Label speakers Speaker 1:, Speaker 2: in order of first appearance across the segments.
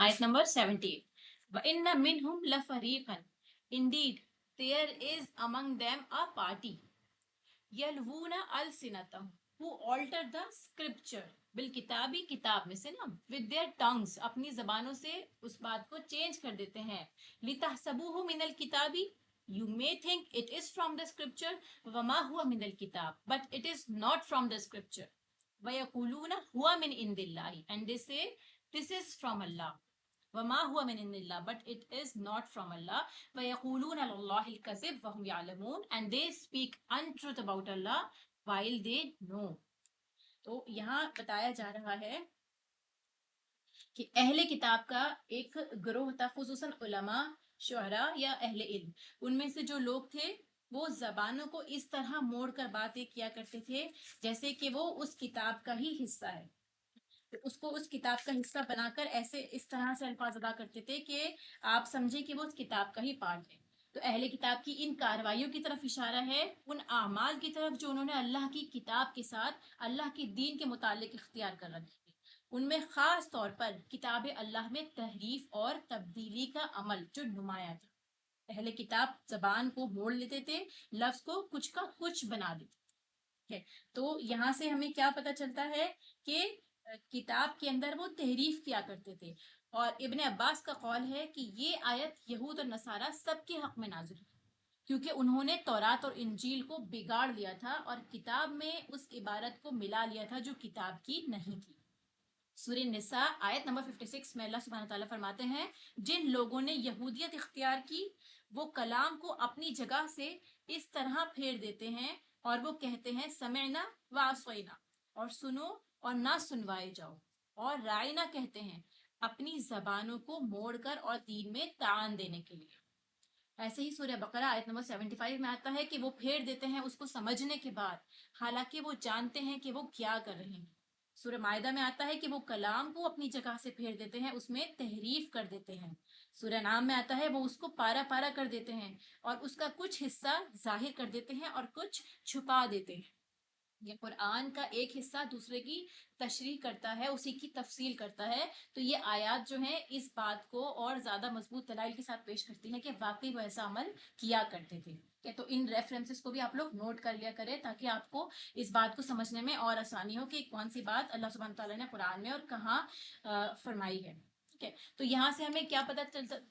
Speaker 1: Ayat number 78. وَإِنَّ مِنْهُمْ لَفَرِيقًا. Indeed, there is among them a party. يَلْوُونَ أَلْسِنَتَهُمْ, who alter the scripture. بالکتابی, کتاب میں سے نا, with their tongues, اپنی زبانوں سے اس بات کو چینج کر دیتے ہیں. لِتَحْسَبُوهُ مِنَ الْكِتَابِ, you may think it is from the scripture. وَمَا هُوَ مِنَ الْكِتَابِ, but it is not from the scripture. وَيَقُولُونَ هُوَ مِنْ عِنْدِ اللَّهِ, and they say this is from Allah. وَمَا هُوَ مِنْ عِنْدِ اللَّهِ, but it is not from Allah. وَيَقُولُونَ عَلَى اللَّهِ الْكَذِبَ وَهُمْ يَعْلَمُونَ, and they speak untruth about Allah while they know. تو یہاں بتایا جا رہا ہے کہ اہل کتاب کا ایک گروہ تھا, خصوصاً علماء, شعراء یا اہل علم. ان میں سے جو لوگ تھے وہ زبانوں کو اس طرح موڑ کر باتیں کیا کرتے تھے جیسے کہ وہ اس کتاب کا ہی حصہ ہے. اس کو اس کتاب کا حصہ بنا کر ایسے اس طرح سے الفاظ ادا کرتے تھے کہ آپ سمجھیں کہ وہ اس کتاب کا ہی پارٹ ہے. تو اہل کتاب کی ان کارروائیوں کی طرف اشارہ ہے, ان اعمال کی طرف جو انہوں نے اللہ کی کتاب کے ساتھ اللہ کے دین کے متعلق اختیار کر رکھے تھے. ان میں خاص طور پر کتاب اللہ میں تحریف اور تبدیلی کا عمل جو نمایاں تھا. اہل کتاب زبان کو موڑ لیتے تھے, لفظ کو کچھ کا کچھ بنا دیتے تھے. تو یہاں سے ہمیں کیا پتہ چلتا ہے کہ کتاب کے اندر وہ تحریف کیا کرتے تھے. اور ابن عباس کا قول ہے کہ یہ آیت یہود اور نصارہ سب کے حق میں نازل ہے, کیونکہ انہوں نے تورات اور انجیل کو بگاڑ لیا تھا اور کتاب میں اس عبارت کو ملا لیا تھا جو کتاب کی نہیں تھی. سورہ نساء آیت نمبر 56 میں اللہ سبحانہ تعالیٰ فرماتے ہیں, جن لوگوں نے یہودیت اختیار کی وہ کلام کو اپنی جگہ سے اس طرح پھیر دیتے ہیں اور وہ کہتے ہیں سمعنا وعصینا, اور سنو اور نہ سنوائے جاؤ, اور رائنا کہتے ہیں اپنی زبانوں کو موڑ کر اور دین میں تعان دینے کے لیے. ایسے ہی سورہ بقرہ آیت نمبر 75 میں آتا ہے کہ وہ پھیر دیتے ہیں اس کو سمجھنے کے بعد, حالانکہ وہ جانتے ہیں کہ وہ کیا کر رہے ہیں. سورہ مائدہ میں آتا ہے کہ وہ کلام کو اپنی جگہ سے پھیر دیتے ہیں, اس میں تحریف کر دیتے ہیں. سورہ نام میں آتا ہے وہ اس کو پارا پارا کر دیتے ہیں اور اس کا کچھ حصہ ظاہر کر دیتے ہیں اور کچھ چھپا دیتے ہیں. یہ قرآن کا ایک حصہ دوسرے کی تشریح کرتا ہے, اسی کی تفصیل کرتا ہے. تو یہ آیات جو ہیں اس بات کو اور زیادہ مضبوط دلائل کے ساتھ پیش کرتی ہیں کہ واقعی وہ ایسا عمل کیا کرتے تھے. تو ان ریفرنسز کو بھی آپ لوگ نوٹ کر لیا کریں تاکہ آپ کو اس بات کو سمجھنے میں اور آسانی ہو کہ کون سی بات اللہ سبحانہ تعالیٰ نے قرآن میں اور کہاں فرمائی ہے. ٹھیک ہے, تو یہاں سے ہمیں کیا پتہ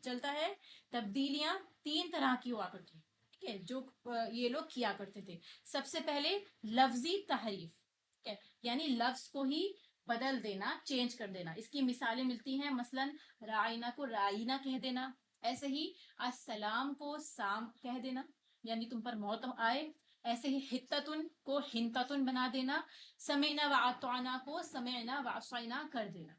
Speaker 1: چلتا ہے, تبدیلیاں تین طرح کی ہوا کرتی ہیں. ٹھیک ہے, جو یہ لوگ کیا کرتے تھے. سب سے پہلے لفظی تحریف, یعنی لفظ کو ہی بدل دینا, چینج کر دینا. اس کی مثالیں ملتی ہیں, مثلا رائنا کو رائنا کہہ دینا, ایسے ہی السلام کو سام کہہ دینا یعنی تم پر موت آئے, ایسے ہی حتتن کو ہنتتن بنا دینا, سمعنا وعطعنا کو سمعنا وعصینا کر دینا.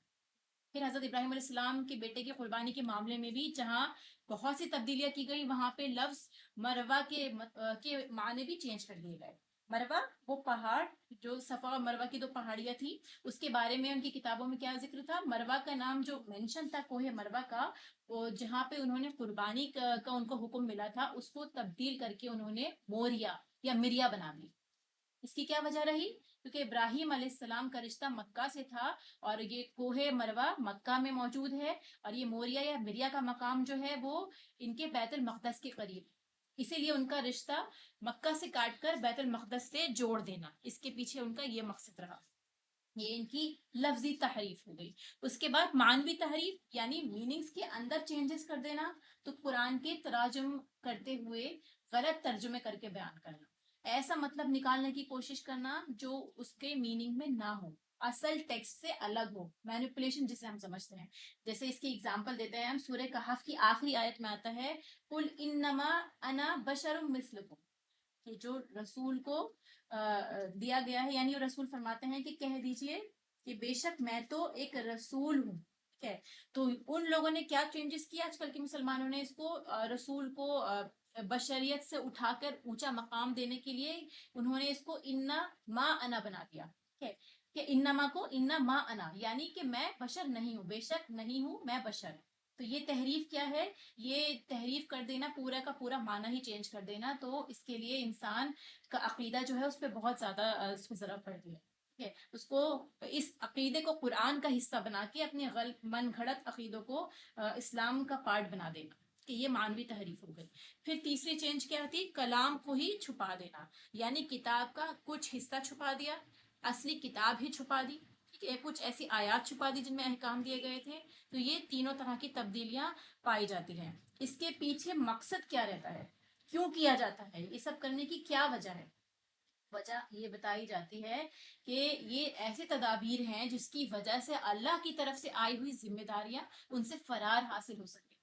Speaker 1: پھر حضرت ابراہیم علیہ السلام کے بیٹے کی قربانی کے معاملے میں بھی جہاں بہت سی تبدیلیاں کی گئی, وہاں پہ لفظ مروہ کے معنی بھی چینج کر دیے گئے. مروہ وہ پہاڑ جو صفا اور مروہ کی دو پہاڑیاں تھی, اس کے بارے میں ان کی کتابوں میں کیا ذکر تھا, مروہ کا نام جو مینشن تھا کوہ مروہ کا, جہاں پہ انہوں نے قربانی کا ان کو حکم ملا تھا, اس کو تبدیل کر کے انہوں نے موریا یا مریا بنا دی. اس کی کیا وجہ رہی, کیونکہ ابراہیم علیہ السلام کا رشتہ مکہ سے تھا اور یہ کوہ مروہ مکہ میں موجود ہے, اور یہ موریا یا مریا کا مقام جو ہے وہ ان کے بیت المقدس کے قریب, اسی لیے ان کا رشتہ مکہ سے کاٹ کر بیت المقدس سے جوڑ دینا, اس کے پیچھے ان کا یہ مقصد رہا. یہ ان کی لفظی تحریف ہو گئی. اس کے بعد معنوی تحریف یعنی میننگز کے اندر چینجز کر دینا, تو قرآن کے تراجم کرتے ہوئے غلط ترجمے کر کے بیان کرنا, ایسا مطلب نکالنے کی کوشش کرنا جو اس کے میننگ میں نہ ہو, اصل ٹیکسٹ سے الگ ہو, مینیپولیشن جسے ہم سمجھتے ہیں. جیسے اس کی اگزامپل دیتے ہیں ہم, سورہ کہف کی آخری آیت میں آتا ہے قل انما انا بشر مثلکم, کہ جو رسول کو دیا گیا ہے, یعنی وہ رسول فرماتے ہیں کہ کہہ دیجئے کہ بے شک میں تو ایک رسول ہوں. ٹھیک ہے, تو ان لوگوں نے کیا چینجز کیا, آج کل کے مسلمانوں نے اس کو رسول کو بشریت سے اٹھا کر اونچا مقام دینے کے لیے انہوں نے اس کو انا ما انا بنا دیا. ٹھیک ہے, کہ انما کو انا ما انا, یعنی کہ میں بشر نہیں ہوں, بے شک نہیں ہوں میں بشر. تو یہ تحریف کیا ہے, یہ تحریف کر دینا, پورا کا پورا معنی ہی چینج کر دینا. تو اس کے لیے انسان کا عقیدہ جو ہے اس پہ بہت زیادہ اس پہ ضرر پڑتی ہے. اس کو اس عقیدے کو قرآن کا حصہ بنا کے اپنے من گھڑت عقیدوں کو اسلام کا پارٹ بنا دینا، کہ یہ مانوی تحریف ہو گئی۔ پھر تیسری چینج کیا تھی؟ کلام کو ہی چھپا دینا، یعنی کتاب کا کچھ حصہ چھپا دیا، اصلی کتاب ہی چھپا دی، کچھ ایسی آیات چھپا دی جن میں احکام دیے گئے تھے۔ تو یہ تینوں طرح کی تبدیلیاں پائی جاتی ہیں۔ اس کے پیچھے مقصد کیا رہتا ہے، کیوں کیا جاتا ہے، یہ سب کرنے کی کیا وجہ ہے؟ وجہ یہ بتائی جاتی ہے کہ یہ ایسے تدابیر ہیں جس کی وجہ سے اللہ کی طرف سے آئی ہوئی ذمہ داریاں ان سے فرار حاصل ہو سکے۔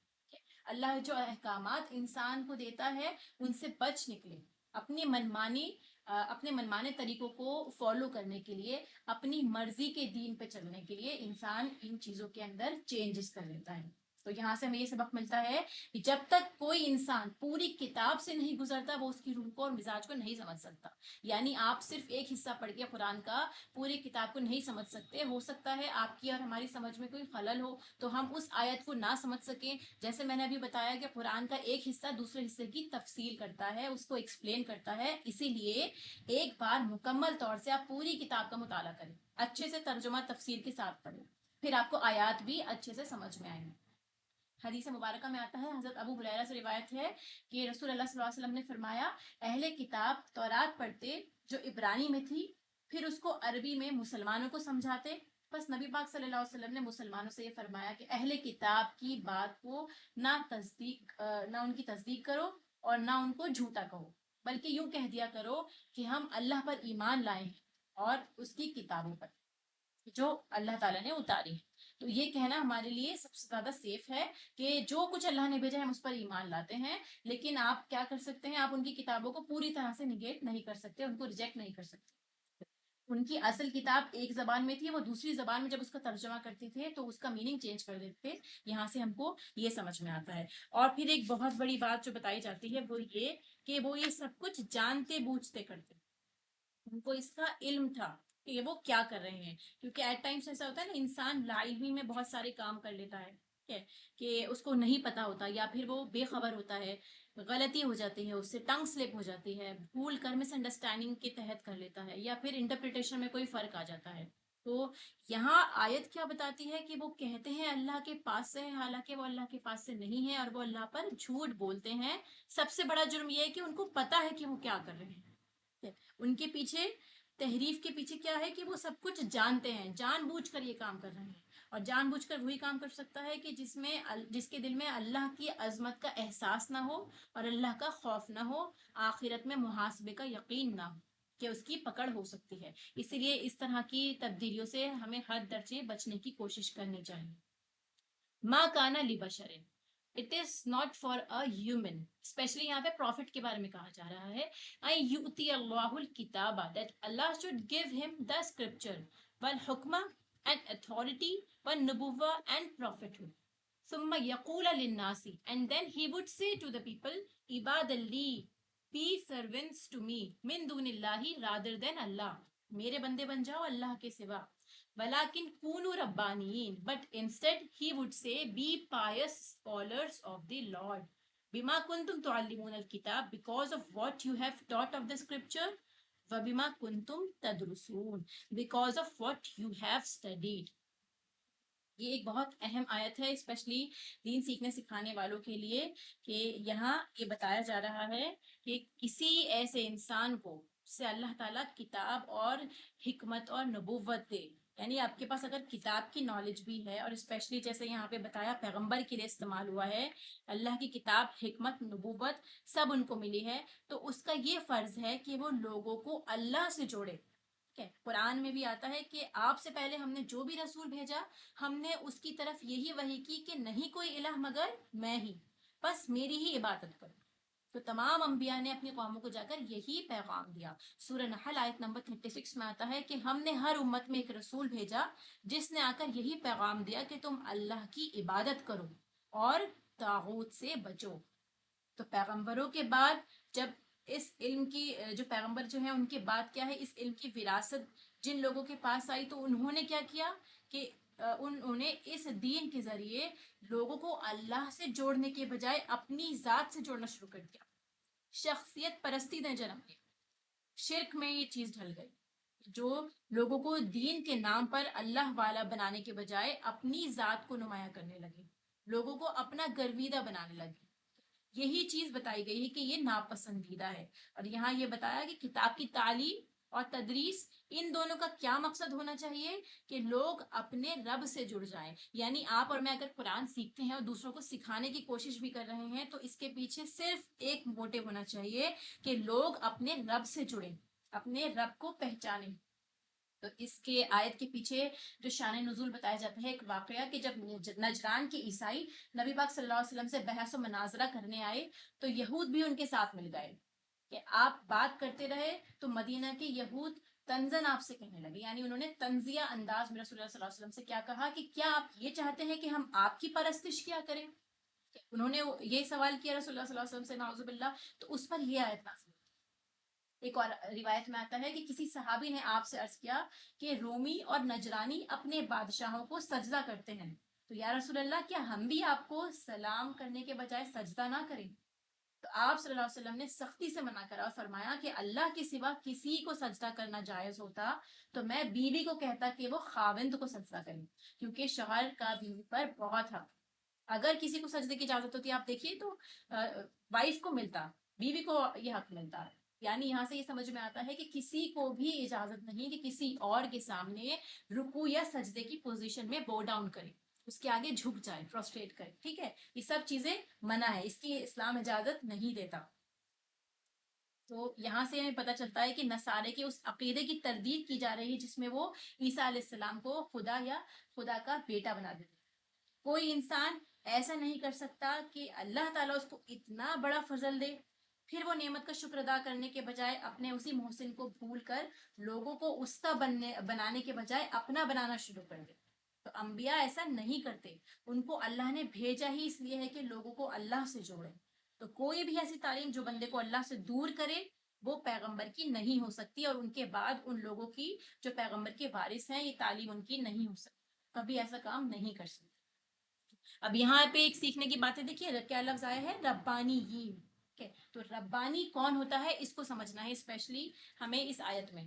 Speaker 1: اللہ جو احکامات انسان کو دیتا ہے ان سے بچ نکلے، اپنے منمانے طریقوں کو فالو کرنے کے لیے، اپنی مرضی کے دین پہ چلنے کے لیے انسان ان چیزوں کے اندر چینجز کر لیتا ہے۔ تو یہاں سے ہمیں یہ سبق ملتا ہے کہ جب تک کوئی انسان پوری کتاب سے نہیں گزرتا وہ اس کی روح کو اور مزاج کو نہیں سمجھ سکتا۔ یعنی آپ صرف ایک حصہ پڑھ کے قرآن کا پوری کتاب کو نہیں سمجھ سکتے۔ ہو سکتا ہے آپ کی اور ہماری سمجھ میں کوئی خلل ہو تو ہم اس آیت کو نہ سمجھ سکیں، جیسے میں نے ابھی بتایا کہ قرآن کا ایک حصہ دوسرے حصے کی تفصیل کرتا ہے، اس کو ایکسپلین کرتا ہے۔ اسی لیے ایک بار مکمل طور سے آپ پوری کتاب کا مطالعہ کریں، اچھے سے ترجمہ تفسیر کے ساتھ پڑھیں، پھر آپ کو آیات بھی اچھے سے سمجھ میں آئیں گی۔ حدیث مبارکہ میں آتا ہے، حضرت ابو ہریرہ سے روایت ہے کہ رسول اللہ صلی اللہ علیہ وسلم نے فرمایا، اہل کتاب تورات پڑھتے جو عبرانی میں تھی، پھر اس کو عربی میں مسلمانوں کو سمجھاتے۔ بس نبی پاک صلی اللہ علیہ وسلم نے مسلمانوں سے یہ فرمایا کہ اہل کتاب کی بات کو نہ ان کی تصدیق کرو اور نہ ان کو جھوٹا کہو، بلکہ یوں کہہ دیا کرو کہ ہم اللہ پر ایمان لائے ہیں اور اس کی کتابوں پر جو اللہ تعالیٰ نے اتاری ہے۔ تو یہ کہنا ہمارے لیے سب سے زیادہ سیف ہے کہ جو کچھ اللہ نے بھیجا ہے ہم اس پر ایمان لاتے ہیں، لیکن آپ کیا کر سکتے ہیں، آپ ان کی کتابوں کو پوری طرح سے نگیٹ نہیں کر سکتے، ان کو ریجیکٹ نہیں کر سکتے۔ ان کی اصل کتاب ایک زبان میں تھی، وہ دوسری زبان میں جب اس کا ترجمہ کرتے تھے تو اس کا میننگ چینج کر دیتے تھے۔ یہاں سے ہم کو یہ سمجھ میں آتا ہے۔ اور پھر ایک بہت بڑی بات جو بتائی جاتی ہے وہ یہ کہ وہ یہ سب کچھ جانتے بوجھتے کرتے، ان کو اس کا علم تھا کہ وہ کیا کر رہے ہیں، کیونکہ ایٹ ٹائمس ایسا ہوتا ہے نا، انسان لا علمی میں بہت سارے کام کر لیتا ہے، ٹھیک ہے، کہ اس کو نہیں پتا ہوتا یا پھر وہ بے خبر ہوتا ہے، غلطی ہو جاتی ہے، اس سے ٹنگ سلپ ہو جاتی ہے، بھول کر مس انڈرسٹینڈنگ کے تحت کر لیتا ہے، یا پھر انٹرپریٹیشن میں کوئی فرق آ جاتا ہے۔ تو یہاں آیت کیا بتاتی ہے کہ وہ کہتے ہیں اللہ کے پاس سے ہے، حالانکہ وہ اللہ کے پاس سے نہیں ہے، اور وہ اللہ پر جھوٹ بولتے ہیں۔ سب سے بڑا جرم یہ ہے کہ ان کو پتا ہے کہ وہ کیا کر رہے ہیں۔ ان کے پیچھے، تحریف کے پیچھے کیا ہے کہ وہ سب کچھ جانتے ہیں، جان بوجھ کر یہ کام کر رہے ہیں، اور جان بوجھ کر وہی کام کر سکتا ہے کہ جس کے دل میں اللہ کی عظمت کا احساس نہ ہو اور اللہ کا خوف نہ ہو، آخرت میں محاسبے کا یقین نہ ہو کہ اس کی پکڑ ہو سکتی ہے۔ اسی لیے اس طرح کی تبدیلیوں سے ہمیں ہر درجے بچنے کی کوشش کرنی چاہیے۔ ما کانا لبشر، it is not for a human, especially یہاں پہ پروفٹ کے بارے میں کہا جا رہا ہے، ان یؤتی اللہ الکتاب، that Allah should give him the scripture والحکمہ and authority والنبوہ and prophethood، ثم یقول للناس، and then he would say to the people، عباد لی، be servants to me، من دون اللہ، rather than اللہ، میرے بندے بن جاؤ اللہ کے سوا، وَلَكِنْ كُونُوا رَبَّانِيِّينَ، but instead he would say be pious scholars of the Lord، بِمَا كُنْتُمْ تُعَلِّمُونَ الْكِتَابَ، because of what you have taught of the scripture، وَبِمَا كُنْتُمْ تَدْرُسُونَ، because of what you have studied۔ یہ ایک بہت اہم آیت ہے اسپیشلی دین سیکھنے سکھانے والوں کے لیے، کہ یہاں یہ بتایا جا رہا ہے کہ کسی ایسے انسان کو سے اللہ تعالیٰ کتاب اور حکمت اور نبوت دے، یعنی آپ کے پاس اگر کتاب کی نالج بھی ہے، اور اسپیشلی جیسے یہاں پہ بتایا پیغمبر کے لیے استعمال ہوا ہے، اللہ کی کتاب، حکمت، نبوت سب ان کو ملی ہے، تو اس کا یہ فرض ہے کہ وہ لوگوں کو اللہ سے جوڑے۔ قرآن میں بھی آتا ہے کہ آپ سے پہلے ہم نے جو بھی رسول بھیجا، ہم نے اس کی طرف یہی وحی کی کہ نہیں کوئی الہ مگر میں ہی، بس میری ہی عبادت کرو۔ تو تمام انبیاء نے اپنی قوموں کو جا کر یہی پیغام دیا۔ سورہ نحل آیت نمبر 36 میں آتا ہے کہ ہم نے ہر امت میں ایک رسول بھیجا جس نے آ کر یہی پیغام دیا کہ تم اللہ کی عبادت کرو اور طاغوت سے بچو۔ تو پیغمبروں کے بعد جب اس علم کی، جو پیغمبر جو ہیں ان کے بعد کیا ہے، اس علم کی وراثت جن لوگوں کے پاس آئی، تو انہوں نے کیا کیا کہ انہوں نے اس دین کے ذریعے لوگوں کو اللہ سے جوڑنے کے بجائے اپنی ذات سے جوڑنا شروع کر دیا۔ شخصیت پرستی نے جنم لیا، شرک میں یہ چیز ڈھل گئی۔ جو لوگوں کو دین کے نام پر اللہ والا بنانے کے بجائے اپنی ذات کو نمایاں کرنے لگے، لوگوں کو اپنا گرویدہ بنانے لگے، یہی چیز بتائی گئی ہے کہ یہ ناپسندیدہ ہے۔ اور یہاں یہ بتایا کہ کتاب کی تعلیم اور تدریس، ان دونوں کا کیا مقصد ہونا چاہیے کہ لوگ اپنے رب سے جڑ جائیں۔ یعنی آپ اور میں اگر قرآن سیکھتے ہیں اور دوسروں کو سکھانے کی کوشش بھی کر رہے ہیں تو اس کے پیچھے صرف ایک موٹو ہونا چاہیے کہ لوگ اپنے رب سے جڑیں، اپنے رب کو پہچانیں۔ تو اس کے آیت کے پیچھے جو شان نزول بتایا جاتا ہے ایک واقعہ کہ جب نجران کے عیسائی نبی پاک صلی اللہ علیہ وسلم سے بحث و مناظرہ کرنے آئے تو یہود بھی ان کے ساتھ مل گئے کہ آپ بات کرتے رہے تو مدینہ کے یہود تنزن آپ سے کہنے لگے، یعنی انہوں نے تنزیہ انداز میں رسول اللہ صلی اللہ علیہ وسلم سے کیا کہا کہ کیا آپ یہ چاہتے ہیں کہ ہم آپ کی پرستش کیا کریں؟ انہوں نے یہ سوال کیا رسول اللہ صلی اللہ علیہ وسلم سے، نعوذ باللہ، تو اس پر یہ آیت نازل۔ ایک اور روایت میں آتا ہے کہ کسی صحابی نے آپ سے عرض کیا کہ رومی اور نجرانی اپنے بادشاہوں کو سجدہ کرتے ہیں، تو یا رسول اللہ کیا ہم بھی آپ کو سلام کرنے کے بجائے سجدہ نہ کریں؟ تو آپ صلی اللہ علیہ وسلم نے سختی سے منع کرا اور فرمایا کہ اللہ کے سوا کسی کو سجدہ کرنا جائز ہوتا تو میں بیوی کو کہتا کہ وہ خاوند کو سجدہ کریں، کیونکہ شوہر کا بیوی پر بہت حق۔ اگر کسی کو سجدے کی اجازت ہوتی ہے آپ دیکھیے تو وائف کو ملتا، بیوی کو یہ حق ملتا ہے۔ یعنی یہاں سے یہ سمجھ میں آتا ہے کہ کسی کو بھی اجازت نہیں کہ کسی اور کے سامنے رکوع یا سجدے کی پوزیشن میں بو ڈاؤن کرے، اس کے آگے جھک جائے، پروسٹریٹ کرے، ٹھیک ہے؟ یہ سب چیزیں منع ہے، اس کی اسلام اجازت نہیں دیتا۔ تو یہاں سے ہمیں پتہ چلتا ہے کہ نصارے کے اس عقیدے کی تردید کی جا رہی ہے جس میں وہ عیسیٰ علیہ السلام کو خدا یا خدا کا بیٹا بنا دیتے۔ کوئی انسان ایسا نہیں کر سکتا کہ اللہ تعالیٰ اس کو اتنا بڑا فضل دے پھر وہ نعمت کا شکر ادا کرنے کے بجائے اپنے اسی محسن کو بھول کر لوگوں کو اس کا بنانے کے بجائے اپنا بنانا شروع کر دے۔ تو انبیاء ایسا نہیں کرتے، ان کو اللہ نے بھیجا ہی اس لیے ہے کہ لوگوں کو اللہ سے جوڑے۔ تو کوئی بھی ایسی تعلیم جو بندے کو اللہ سے دور کرے وہ پیغمبر کی نہیں ہو سکتی، اور ان کے بعد ان لوگوں کی جو پیغمبر کے وارث ہیں یہ تعلیم ان کی نہیں ہو سکتی، کبھی ایسا کام نہیں کر سکتے۔ اب یہاں پہ ایک سیکھنے کی بات ہے، دیکھیے کیا لفظ آیا ہے، ربانی ہی۔ تو ربانی کون ہوتا ہے اس کو سمجھنا ہے، اسپیشلی ہمیں اس آیت میں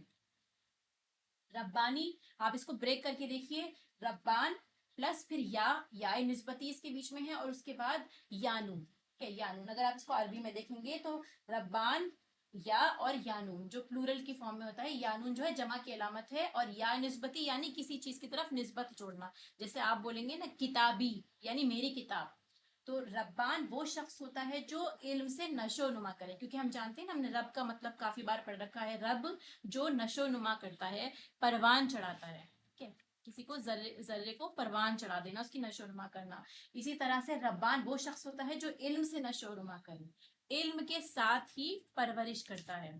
Speaker 1: ربانی، آپ اس کو بریک کر کے دیکھیے، ربان پلس پھر یا نسبتی اس کے بیچ میں ہے اور اس کے بعد یانون، یانون اگر آپ اس کو عربی میں دیکھیں گے تو ربان یا اور یانون جو پلورل کی فارم میں ہوتا ہے، یانون جو ہے جمع کی علامت ہے، اور یا نسبتی یعنی کسی چیز کی طرف نسبت جوڑنا، جیسے آپ بولیں گے نا کتابی یعنی میری کتاب، تو ربان وہ شخص ہوتا ہے جو علم سے نشو و نما کرے، کیونکہ ہم جانتے ہیں نا، ہم نے رب کا مطلب کافی بار پڑھ رکھا ہے، رب جو نشو و نما کرتا ہے، پروان چڑھاتا ہے، ٹھیک ہے؟ کسی کو ذرے کو پروان چڑھا دینا، اس کی نشو و نما کرنا۔ اسی طرح سے ربان وہ شخص ہوتا ہے جو علم سے نشو و نما کرے، علم کے ساتھ ہی پرورش کرتا ہے۔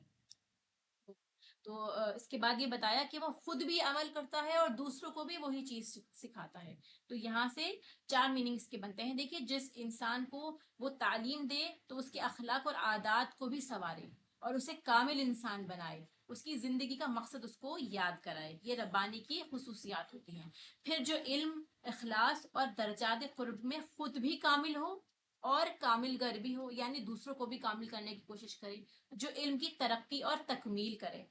Speaker 1: تو اس کے بعد یہ بتایا کہ وہ خود بھی عمل کرتا ہے اور دوسروں کو بھی وہی چیز سکھاتا ہے۔ تو یہاں سے 4 میننگز کے بنتے ہیں، دیکھیے جس انسان کو وہ تعلیم دے تو اس کے اخلاق اور عادات کو بھی سنوارے اور اسے کامل انسان بنائے، اس کی زندگی کا مقصد اس کو یاد کرائے، یہ ربانی کی خصوصیات ہوتی ہیں۔ پھر جو علم، اخلاص اور درجات قرب میں خود بھی کامل ہو اور کامل گر بھی ہو، یعنی دوسروں کو بھی کامل کرنے کی کوشش کرے، جو علم کی ترقی اور تکمیل کرے۔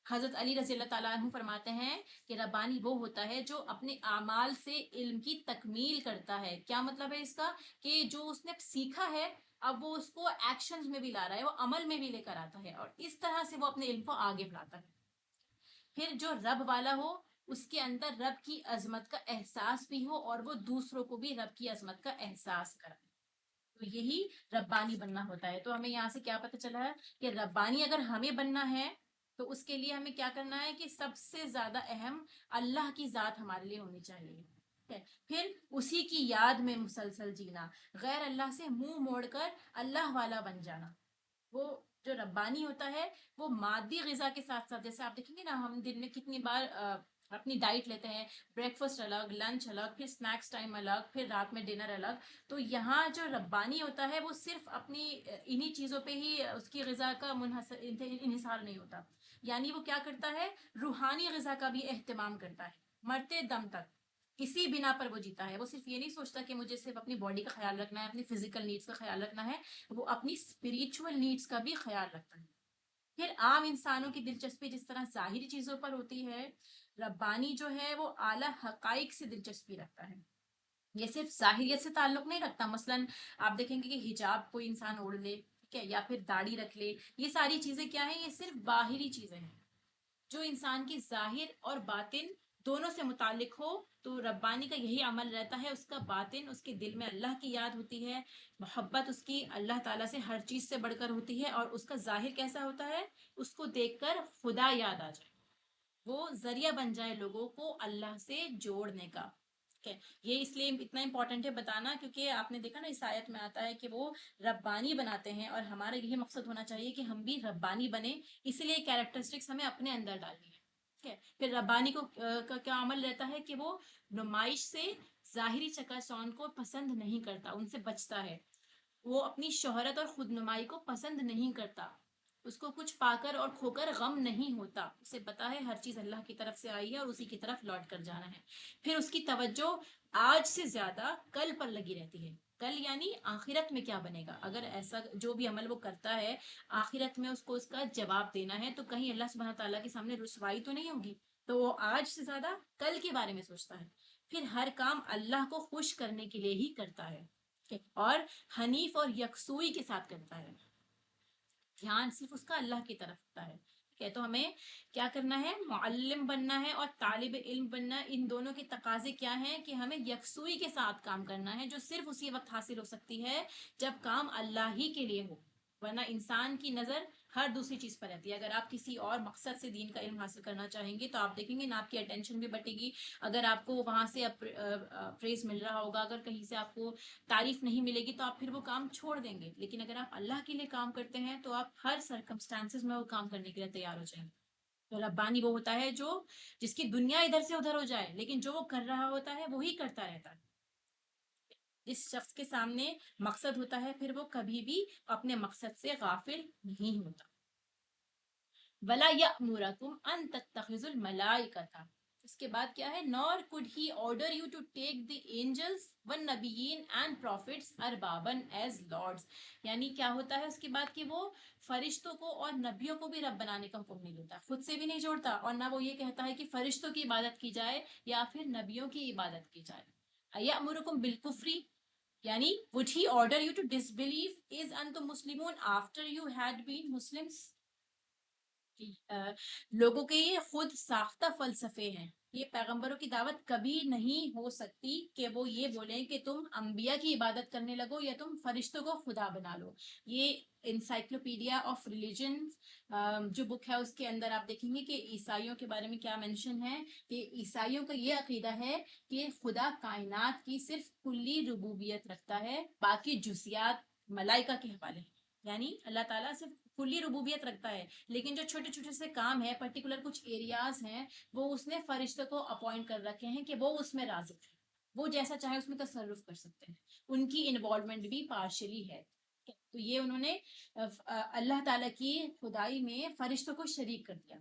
Speaker 1: حضرت علی رضی اللہ تعالیٰ عنہ فرماتے ہیں کہ ربانی وہ ہوتا ہے جو اپنے اعمال سے علم کی تکمیل کرتا ہے۔ کیا مطلب ہے اس کا؟ کہ جو اس نے سیکھا ہے اب وہ اس کو ایکشنز میں بھی لا رہا ہے، وہ عمل میں بھی لے کر آتا ہے، اور اس طرح سے وہ اپنے علم کو آگے بڑھاتا ہے۔ پھر جو رب والا ہو اس کے اندر رب کی عظمت کا احساس بھی ہو اور وہ دوسروں کو بھی رب کی عظمت کا احساس کرائے، تو یہی ربانی بننا ہوتا ہے۔ تو ہمیں یہاں سے کیا پتہ چلا ہے کہ ربانی اگر ہمیں بننا ہے تو اس کے لیے ہمیں کیا کرنا ہے کہ سب سے زیادہ اہم اللہ کی ذات ہمارے لیے ہونی چاہیے، پھر اسی کی یاد میں مسلسل جینا، غیر اللہ سے منہ موڑ کر اللہ والا بن جانا۔ وہ جو ربانی ہوتا ہے وہ مادی غذا کے ساتھ ساتھ، جیسے آپ دیکھیں گے نا ہم دن میں کتنی بار اپنی ڈائٹ لیتے ہیں، بریک فاسٹ الگ، لنچ الگ، پھر سنیکس ٹائم الگ، پھر رات میں ڈنر الگ، تو یہاں جو ربانی ہوتا ہے وہ صرف اپنی انہی چیزوں پہ ہی اس کی غذا کا انحصار نہیں ہوتا، یعنی وہ کیا کرتا ہے، روحانی غذا کا بھی اہتمام کرتا ہے، مرتے دم تک اسی بنا پر وہ جیتا ہے۔ وہ صرف یہ نہیں سوچتا کہ مجھے صرف اپنی باڈی کا خیال رکھنا ہے، اپنی فزیکل نیڈز کا خیال رکھنا ہے، وہ اپنی اسپریچول نیڈز کا بھی خیال رکھتا ہے۔ پھر عام انسانوں کی دلچسپی جس طرح ظاہری چیزوں پر ہوتی ہے، ربانی جو ہے وہ اعلیٰ حقائق سے دلچسپی رکھتا ہے. یہ صرف ظاہریت سے تعلق نہیں رکھتا. مثلاً آپ دیکھیں گے کہ حجاب کوئی انسان اوڑھ لے، ٹھیک ہے، یا پھر داڑھی رکھ لے، یہ ساری چیزیں کیا ہیں؟ یہ صرف باہری چیزیں ہیں. جو انسان کی ظاہر اور باطن دونوں سے متعلق ہو تو ربانی کا یہی عمل رہتا ہے. اس کا باطن، اس کے دل میں اللہ کی یاد ہوتی ہے، محبت اس کی اللہ تعالیٰ سے ہر چیز سے بڑھ کر ہوتی ہے، اور اس کا ظاہر کیسا ہوتا ہے؟ اس کو دیکھ کر خدا یاد آ جائے، وہ ذریعہ بن جائے لوگوں کو اللہ سے جوڑنے کا. ٹھیک ہے، یہ اس لیے اتنا امپورٹنٹ ہے بتانا، کیونکہ آپ نے دیکھا نا اس آیت میں آتا ہے کہ وہ ربانی بناتے ہیں، اور ہمارا یہی مقصد ہونا چاہیے کہ ہم بھی ربانی بنے. اسی لیے کیریکٹرسٹکس ہمیں اپنے اندر ڈالنی ہے. ٹھیک ہے، پھر ربانی کو کا کیا عمل رہتا ہے کہ وہ نمائش سے، ظاہری چکاچوند کو پسند نہیں کرتا، ان سے بچتا ہے. وہ اپنی شہرت اور خود نمائی کو پسند نہیں کرتا. اس کو کچھ پا کر اور کھو کر غم نہیں ہوتا. اسے پتا ہے ہر چیز اللہ کی طرف سے آئی ہے اور اسی کی طرف لوٹ کر جانا ہے. پھر اس کی توجہ آج سے زیادہ کل پر لگی رہتی ہے. کل یعنی آخرت میں کیا بنے گا. اگر ایسا جو بھی عمل وہ کرتا ہے آخرت میں اس کو اس کا جواب دینا ہے، تو کہیں اللہ سبحانہ تعالیٰ کے سامنے رسوائی تو نہیں ہوگی. تو وہ آج سے زیادہ کل کے بارے میں سوچتا ہے. پھر ہر کام اللہ کو خوش کرنے کے لیے ہی کرتا ہے، اور حنیف اور یکسوئی کے ساتھ کرتا ہے. دھیان صرف اس کا اللہ کی طرف ہوتا ہے. ٹھیک ہے، تو ہمیں کیا کرنا ہے؟ معلم بننا ہے اور طالب علم بننا ہے. ان دونوں کے تقاضے کیا ہیں؟ کہ ہمیں یکسوئی کے ساتھ کام کرنا ہے، جو صرف اسی وقت حاصل ہو سکتی ہے جب کام اللہ ہی کے لیے ہو. ورنہ انسان کی نظر ہر دوسری چیز پر رہتی ہے. اگر آپ کسی اور مقصد سے دین کا علم حاصل کرنا چاہیں گے تو آپ دیکھیں گے نا آپ کی اٹینشن بھی بٹے گی. اگر آپ کو وہاں سے پریز مل رہا ہوگا، اگر کہیں سے آپ کو تعریف نہیں ملے گی تو آپ پھر وہ کام چھوڑ دیں گے. لیکن اگر آپ اللہ کے لیے کام کرتے ہیں تو آپ ہر سرکمسٹانسز میں وہ کام کرنے کے لیے تیار ہو جائیں گے. تو ربانی وہ ہوتا ہے جو جس کی دنیا ادھر سے ادھر ہو جائے، لیکن جو وہ کر رہا ہوتا ہے وہی کرتا رہتا ہے. جس شخص کے سامنے مقصد ہوتا ہے پھر وہ کبھی بھی اپنے مقصد سے غافل نہیں ہوتا. وَلَا يَأْمُرَكُمْ أَن تَتَّخِذُوا الْمَلَائِكَةَ. اس کے بعد کیا ہے؟ nor could he order you to take the angels والنبیین and prophets اربابًا as lords. یعنی کیا ہوتا ہے اس کے بعد کہ وہ فرشتوں کو اور نبیوں کو بھی رب بنانے کا حکم نہیں دیتا، خود سے بھی نہیں جوڑتا، اور نہ وہ یہ کہتا ہے کہ فرشتوں کی عبادت کی جائے یا پھر نبیوں کی عبادت کی جائے. یأمرکم بالکفر، یعنی would he order you to disbelieve is انتم مسلمون after you had been Muslims. لوگوں کے یہ خود ساختہ فلسفے ہیں. یہ پیغمبروں کی دعوت کبھی نہیں ہو سکتی کہ وہ یہ بولیں کہ تم انبیاء کی عبادت کرنے لگو یا تم فرشتوں کو خدا بنا لو. یہ انسائکلوپیڈیا آف ریلیجن جو بک ہے اس کے اندر آپ دیکھیں گے کہ عیسائیوں کے بارے میں کیا مینشن ہے، کہ عیسائیوں کا یہ عقیدہ ہے کہ خدا کائنات کی صرف کلی ربوبیت رکھتا ہے، باقی جزیات ملائکہ کے حوالے ہیں. یعنی اللہ تعالیٰ صرف کلی ربوبیت رکھتا ہے، لیکن جو چھوٹے چھوٹے سے کام ہے، پرٹیکولر کچھ ایریاز ہیں، وہ اس نے فرشتوں کو اپوائنٹ کر رکھے ہیں کہ وہ اس میں رازق ہے، وہ جیسا چاہے اس میں تصرف کر سکتے ہیں. ان کی انوالومنٹ بھی پارشلی ہے. تو یہ انہوں نے اللہ تعالیٰ کی خدائی میں فرشتوں کو شریک کر دیا.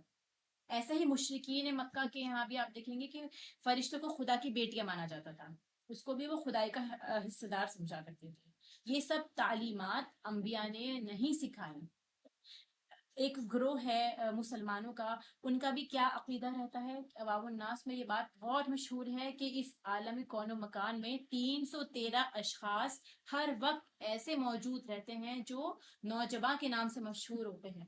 Speaker 1: ایسے ہی مشرکین مکہ کے یہاں بھی آپ دیکھیں گے کہ فرشتوں کو خدا کی بیٹیاں مانا جاتا تھا، اس کو بھی وہ خدائی کا حصہ دار سمجھا کرتے تھے. یہ سب تعلیمات انبیاء نے نہیں سکھائی. ایک گروہ ہے مسلمانوں کا، ان کا بھی کیا عقیدہ رہتا ہے؟ عوام الناس میں یہ بات بہت مشہور ہے کہ اس عالمی کون و مکان میں 313 اشخاص ہر وقت ایسے موجود رہتے ہیں جو نوجباں کے نام سے مشہور ہوتے ہیں.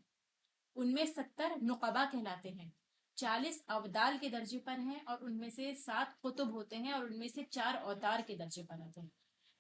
Speaker 1: ان میں 70 نقبا کہلاتے ہیں، 40 ابدال کے درجے پر ہیں، اور ان میں سے 7 قطب ہوتے ہیں، اور ان میں سے 4 اوتار کے درجے پر آتے ہیں.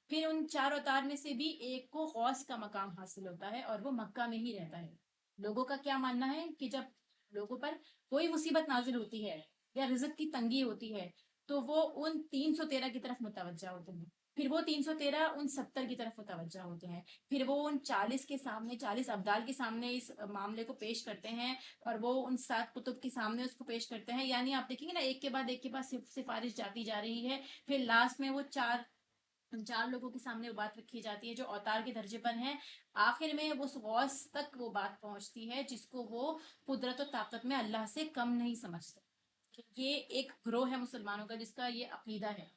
Speaker 1: پھر ان 4 اوتار میں سے بھی ایک کو غوث کا مقام حاصل ہوتا ہے اور وہ مکہ میں ہی رہتا ہے. لوگوں کا کیا ماننا ہے کہ جب لوگوں پر کوئی مصیبت نازل ہوتی ہے یا رزق کی تنگی ہوتی ہے تو وہ ان 313 کی طرف متوجہ ہوتے ہیں، پھر وہ 313 ان 70 کی طرف متوجہ ہوتے ہیں، پھر وہ ان 40 کے سامنے، 40 ابدال کے سامنے اس معاملے کو پیش کرتے ہیں، اور وہ ان 7 قطب کے سامنے اس کو پیش کرتے ہیں. یعنی آپ دیکھیں گے نا ایک کے بعد ایک کے بعد سفارش جاتی جا رہی ہے. پھر لاسٹ میں وہ چار لوگوں کے سامنے وہ بات رکھی جاتی ہے جو اوتار کے درجے پر ہیں. آخر میں اس غوث تک وہ بات پہنچتی ہے جس کو وہ قدرت و طاقت میں اللہ سے کم نہیں سمجھتے. یہ ایک گروہ ہے مسلمانوں کا جس کا یہ عقیدہ ہے.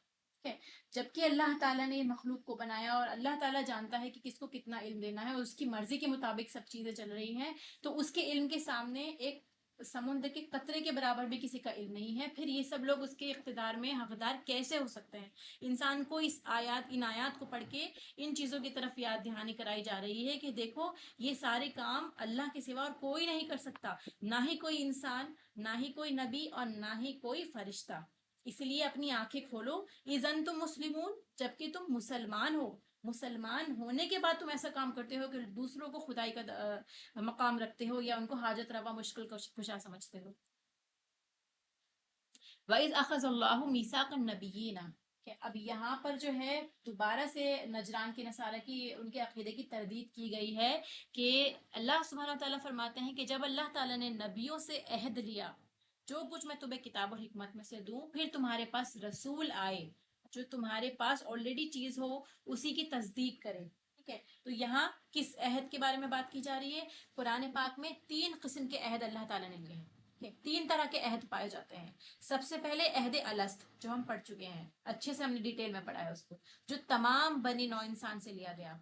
Speaker 1: ہے، جبکہ اللہ تعالیٰ نے مخلوق کو بنایا اور اللہ تعالیٰ جانتا ہے کہ کس کو کتنا علم دینا ہے اور اس کی مرضی کے مطابق سب چیزیں چل رہی ہیں، تو اس کے علم کے سامنے ایک سمندر کے قطرے کے برابر بھی کسی کا علم نہیں ہے، پھر یہ سب لوگ اس کے اقتدار میں حقدار کیسے ہو سکتے ہیں؟ انسان کو ان آیات کو پڑھ کے ان چیزوں کی طرف یاد دہانی کرائی جا رہی ہے کہ دیکھو یہ سارے کام اللہ کے سوا اور کوئی نہیں کر سکتا، نہ ہی کوئی انسان، نہ ہی کوئی نبی اور نہ ہی کوئی فرشتہ۔ اس لیے اپنی آنکھیں کھولو، اذن تم مسلمون، جبکہ تم مسلمان ہو، مسلمان ہونے کے بعد تم ایسا کام کرتے ہو کہ دوسروں کو خدائی کا مقام رکھتے ہو یا ان کو حاجت روا مشکل کشا سمجھتے ہو۔ وَإِذْ أَخَذَ اللَّهُ مِيثَاقَ النَّبِيِّينَ، کہ اب یہاں پر جو ہے دوبارہ سے نجران کے نصارہ کی ان کے عقیدے کی تردید کی گئی ہے کہ اللہ سبحانہ تعالیٰ فرماتے ہیں کہ جب اللہ تعالیٰ نے نبیوں سے عہد لیا، جو کچھ میں تمہیں کتاب اور حکمت میں سے دوں، پھر تمہارے پاس رسول آئے جو تمہارے پاس آلریڈی چیز ہو اسی کی تصدیق کرے، ٹھیک ہے؟ تو یہاں کس عہد کے بارے میں بات کی جا رہی ہے؟ قرآن پاک میں 3 قسم کے عہد اللہ تعالیٰ نے لیے ہیں، 3 طرح کے عہد پائے جاتے ہیں۔ سب سے پہلے عہد الست، جو ہم پڑھ چکے ہیں، اچھے سے ہم نے ڈیٹیل میں پڑھا ہے اس کو، جو تمام بنی نوع انسان سے لیا گیا۔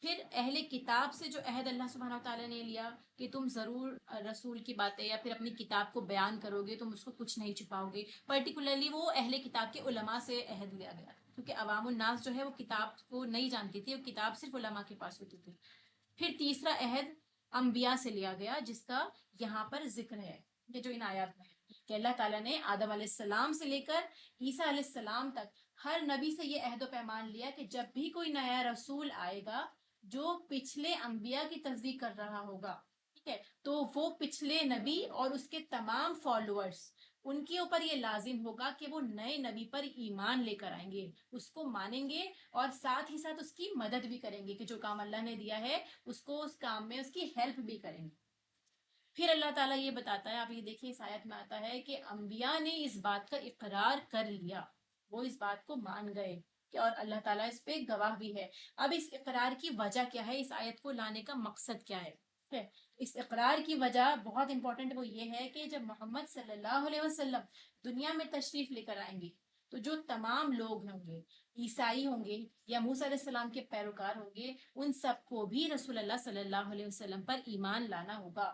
Speaker 1: پھر اہل کتاب سے جو عہد اللہ سبحانہ تعالیٰ نے لیا کہ تم ضرور رسول کی باتیں یا پھر اپنی کتاب کو بیان کرو گے، تم اس کو کچھ نہیں چھپاؤ گے، پرٹیکولرلی وہ اہل کتاب کے علماء سے عہد لیا گیا، کیونکہ عوام الناس جو ہے وہ کتاب کو نہیں جانتی تھی، وہ کتاب صرف علماء کے پاس ہوتی تھی۔ پھر تیسرا عہد انبیاء سے لیا گیا، جس کا یہاں پر ذکر ہے، یہ جو ان آیات میں ہے کہ اللہ تعالیٰ نے آدم علیہ السلام سے لے کر عیسیٰ علیہ السلام تک ہر نبی سے یہ عہد و پیمان لیا کہ جب بھی کوئی نیا رسول آئے گا جو پچھلے انبیاء کی تصدیق کر رہا ہوگا، ٹھیک ہے، تو وہ پچھلے نبی اور اس کے تمام فالوورز، ان کے اوپر یہ لازم ہوگا کہ وہ نئے نبی پر ایمان لے کر آئیں گے، اس کو مانیں گے اور ساتھ ہی ساتھ اس کی مدد بھی کریں گے کہ جو کام اللہ نے دیا ہے اس کو اس کام میں اس کی ہیلپ بھی کریں گے۔ پھر اللہ تعالیٰ یہ بتاتا ہے، آپ یہ دیکھیں اس آیت میں آتا ہے کہ انبیاء نے اس بات کا اقرار کر لیا، وہ اس بات کو مان گئے کہ اور اللہ تعالیٰ اس پہ گواہ بھی ہے۔ اب اس اقرار کی وجہ کیا ہے، اس آیت کو لانے کا مقصد کیا ہے؟ اس اقرار کی وجہ بہت امپورٹنٹ، وہ یہ ہے کہ جب محمد صلی اللہ علیہ وسلم دنیا میں تشریف لے کر آئیں گے تو جو تمام لوگ ہوں گے، عیسائی ہوں گے یا موسیٰ علیہ السلام کے پیروکار ہوں گے، ان سب کو بھی رسول اللہ صلی اللہ علیہ وسلم پر ایمان لانا ہوگا،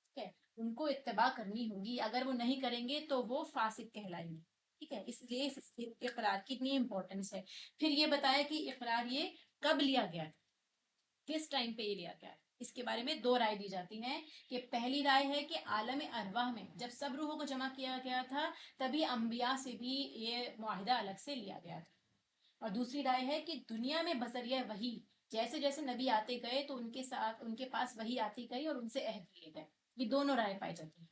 Speaker 1: ٹھیک ہے، ان کو اتباع کرنی ہوگی، اگر وہ نہیں کریں گے تو وہ فاسق کہلائیں گے، ٹھیک ہے، اس لیے اس اقرار کی اتنی امپورٹنس ہے۔ پھر یہ بتایا کہ اقرار یہ کب لیا گیا، کس ٹائم پہ یہ لیا گیا، اس کے بارے میں 2 رائے دی جاتی ہیں کہ پہلی رائے ہے کہ عالم ارواح میں جب سب روحوں کو جمع کیا گیا تھا تبھی انبیاء سے بھی یہ معاہدہ الگ سے لیا گیا تھا، اور دوسری رائے ہے کہ دنیا میں بذریعہ وحی جیسے جیسے نبی آتے گئے تو ان کے ساتھ ان کے پاس وحی آتی گئی اور ان سے عہد لیے گئے، یہ دونوں رائے پائی جاتی ہیں۔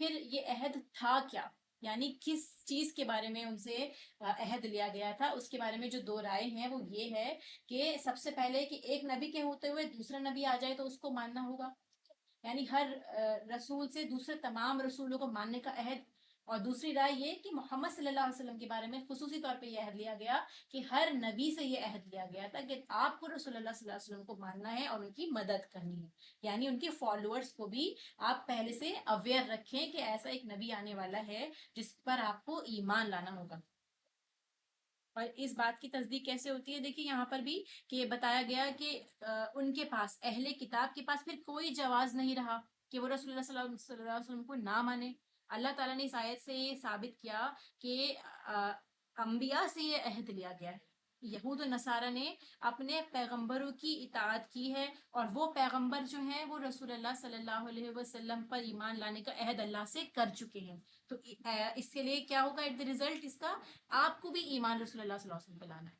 Speaker 1: پھر یہ عہد تھا کیا، یعنی کس چیز کے بارے میں ان سے عہد لیا گیا تھا، اس کے بارے میں جو 2 رائے ہیں وہ یہ ہے کہ سب سے پہلے کہ ایک نبی کے ہوتے ہوئے دوسرا نبی آ جائے تو اس کو ماننا ہوگا، یعنی ہر رسول سے دوسرے تمام رسولوں کو ماننے کا عہد، اور دوسری رائے یہ کہ محمد صلی اللہ علیہ وسلم کے بارے میں خصوصی طور پہ یہ عہد لیا گیا کہ ہر نبی سے یہ عہد لیا گیا تھا کہ آپ کو رسول اللہ صلی اللہ علیہ وسلم کو ماننا ہے اور ان کی مدد کرنی ہے، یعنی ان کے فالوورز کو بھی آپ پہلے سے اویئر رکھیں کہ ایسا ایک نبی آنے والا ہے جس پر آپ کو ایمان لانا ہوگا۔ اور اس بات کی تصدیق کیسے ہوتی ہے، دیکھیے یہاں پر بھی کہ بتایا گیا کہ ان کے پاس، اہل کتاب کے پاس پھر کوئی جواز نہیں رہا کہ وہ رسول اللہ صلی اللہ علیہ وسلم کو نہ مانے۔ اللہ تعالیٰ نے اس آیت سے یہ ثابت کیا کہ انبیاء سے یہ عہد لیا گیا ہے، یہود و نصارہ نے اپنے پیغمبروں کی اطاعت کی ہے اور وہ پیغمبر جو ہیں وہ رسول اللہ صلی اللہ علیہ وسلم پر ایمان لانے کا عہد اللہ سے کر چکے ہیں، تو اس کے لیے کیا ہوگا ایٹ دی ریزلٹ اس کا، آپ کو بھی ایمان رسول اللہ صلی اللہ علیہ وسلم پہ لانا ہے۔